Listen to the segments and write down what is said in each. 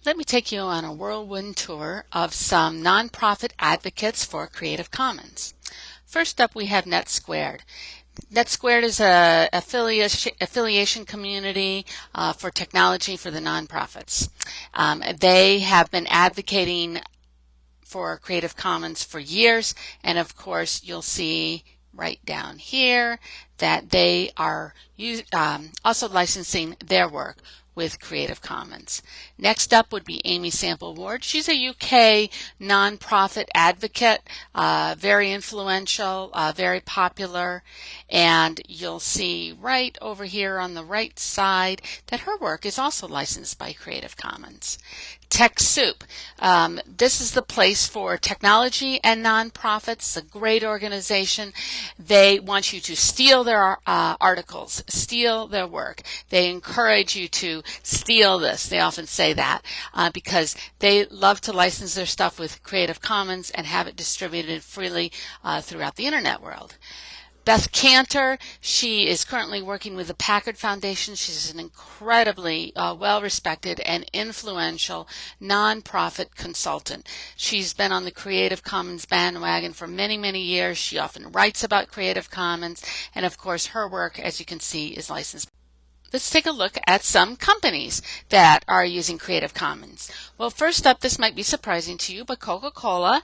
Let me take you on a whirlwind tour of some nonprofit advocates for Creative Commons. First up, we have NetSquared. NetSquared is a affiliation community for technology for the nonprofits. They have been advocating for Creative Commons for years, and of course you'll see right down here that they are also licensing their work with Creative Commons. Next up would be Amy Sample Ward. She's a UK nonprofit advocate, very influential, very popular, and you'll see right over here on the right side that her work is also licensed by Creative Commons. TechSoup. This is the place for technology and nonprofits. It's a great organization. They want you to steal their articles, steal their work. They encourage you to steal this. They often say that because they love to license their stuff with Creative Commons and have it distributed freely throughout the internet world. Beth Cantor, she is currently working with the Packard Foundation. She's an incredibly well-respected and influential nonprofit consultant. She's been on the Creative Commons bandwagon for many, many years. She often writes about Creative Commons, and of course her work, as you can see, is licensed. Let's take a look at some companies that are using Creative Commons. Well, first up, this might be surprising to you, but Coca-Cola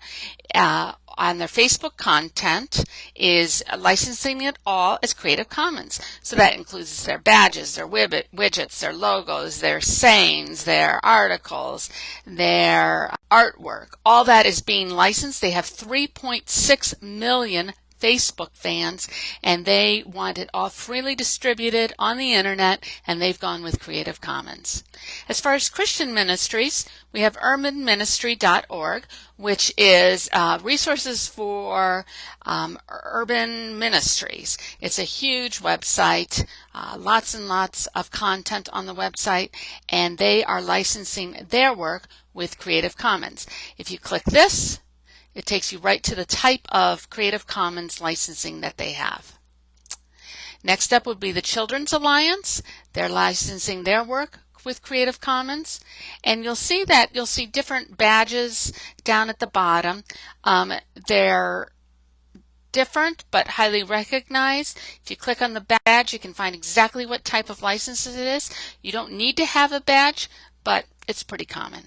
on their Facebook content is licensing it all as Creative Commons. So that includes their badges, their widgets, their logos, their sayings, their articles, their artwork. All that is being licensed. They have 3.6 million Facebook fans, and they want it all freely distributed on the internet, and they've gone with Creative Commons. As far as Christian ministries, we have urbanministry.org, which is resources for urban ministries. It's a huge website, lots and lots of content on the website, and they are licensing their work with Creative Commons. If you click this, it takes you right to the type of Creative Commons licensing that they have. Next up would be the Children's Alliance. They're licensing their work with Creative Commons, and you'll see different badges down at the bottom. They're different but highly recognized. If you click on the badge, you can find exactly what type of license it is. You don't need to have a badge, but it's pretty common.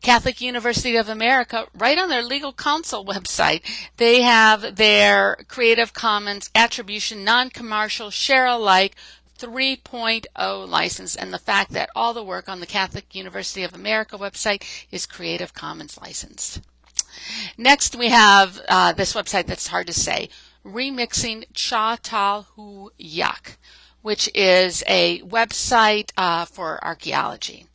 Catholic University of America, right on their legal counsel website, they have their Creative Commons Attribution Non-Commercial Share Alike 3.0 license, and the fact that all the work on the Catholic University of America website is Creative Commons licensed. Next we have this website that's hard to say, Remixing Cha Tal Hu Yak, which is a website for archaeology.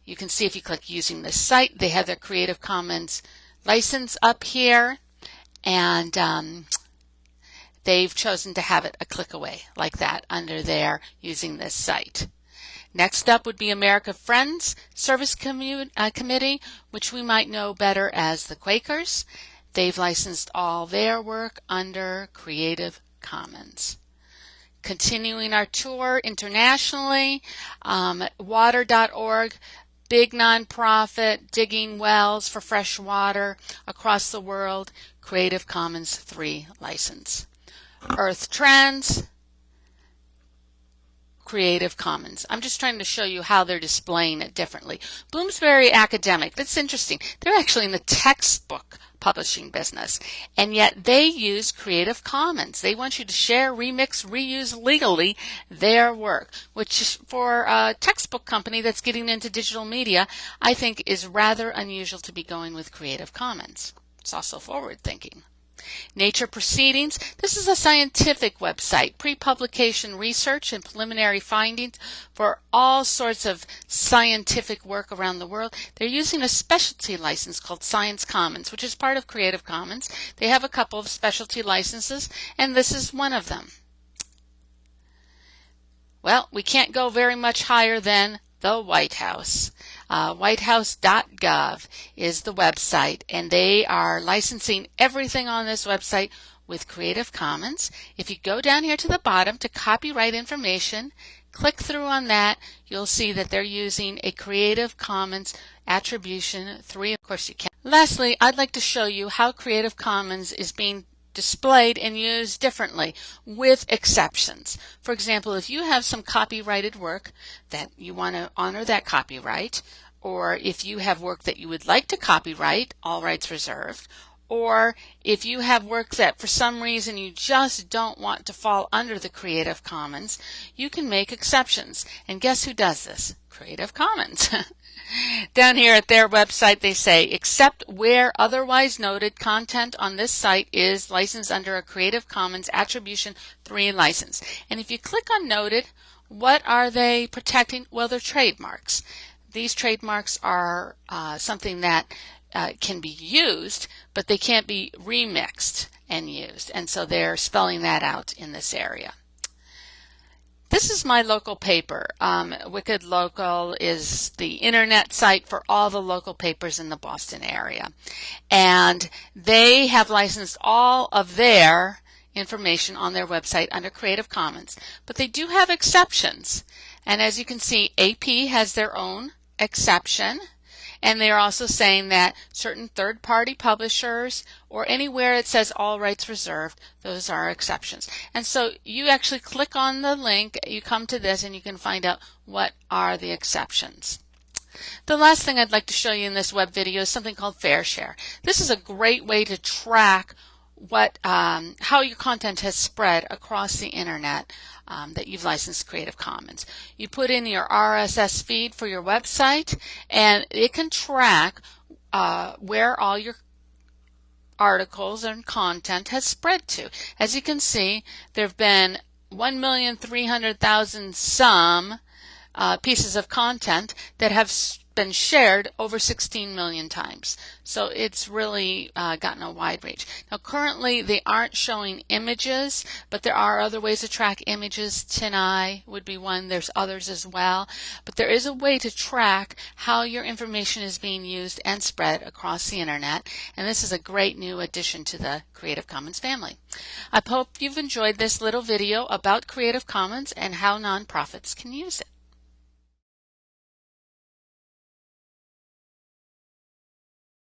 You can see if you click using this site, they have their Creative Commons license up here, and they've chosen to have it a click away like that under there using this site. Next up would be America Friends Service Committee, which we might know better as the Quakers. They've licensed all their work under Creative Commons. Continuing our tour internationally, water.org, big nonprofit digging wells for fresh water across the world, Creative Commons 3 license. Earth Trends, Creative Commons. I'm just trying to show you how they're displaying it differently. Bloomsbury Academic, that's interesting. They're actually in the textbook publishing business, and yet they use Creative Commons. They want you to share, remix, reuse legally their work, which for a textbook company that's getting into digital media, I think is rather unusual to be going with Creative Commons. It's also forward thinking. Nature Proceedings, this is a scientific website, pre-publication research and preliminary findings for all sorts of scientific work around the world. They're using a specialty license called Science Commons, which is part of Creative Commons. They have a couple of specialty licenses, and this is one of them. Well, we can't go very much higher than the White House. Whitehouse.gov is the website, and they are licensing everything on this website with Creative Commons. If you go down here to the bottom to copyright information, Click through on that. You'll see that they're using a Creative Commons Attribution 3. Of course you can. Lastly, I'd like to show you how Creative Commons is being displayed and used differently with exceptions. For example, if you have some copyrighted work that you want to honor that copyright, or if you have work that you would like to copyright, all rights reserved, or if you have work that for some reason you just don't want to fall under the Creative Commons, you can make exceptions. And guess who does this? Creative Commons. Down here at their website they say, except where otherwise noted, content on this site is licensed under a Creative Commons Attribution 3 license. And if you click on noted, what are they protecting? Well, they're trademarks. These trademarks are something that can be used, but they can't be remixed and used. And so they're spelling that out in this area. This is my local paper. Wicked Local is the internet site for all the local papers in the Boston area. And they have licensed all of their information on their website under Creative Commons. But they do have exceptions. And as you can see, AP has their own exception. And they are also saying that certain third-party publishers or anywhere it says all rights reserved, those are exceptions. And so you actually click on the link, you come to this, and you can find out what are the exceptions. The last thing I'd like to show you in this web video is something called FairShare. This is a great way to track how your content has spread across the internet that you've licensed Creative Commons. You put in your RSS feed for your website, and it can track where all your articles and content has spread to. As you can see, there have been 1,300,000 some pieces of content that have been shared over 16 million times. So it's really gotten a wide range. Now currently they aren't showing images, but there are other ways to track images. TinEye would be one. There's others as well. But there is a way to track how your information is being used and spread across the internet. And this is a great new addition to the Creative Commons family. I hope you've enjoyed this little video about Creative Commons and how nonprofits can use it.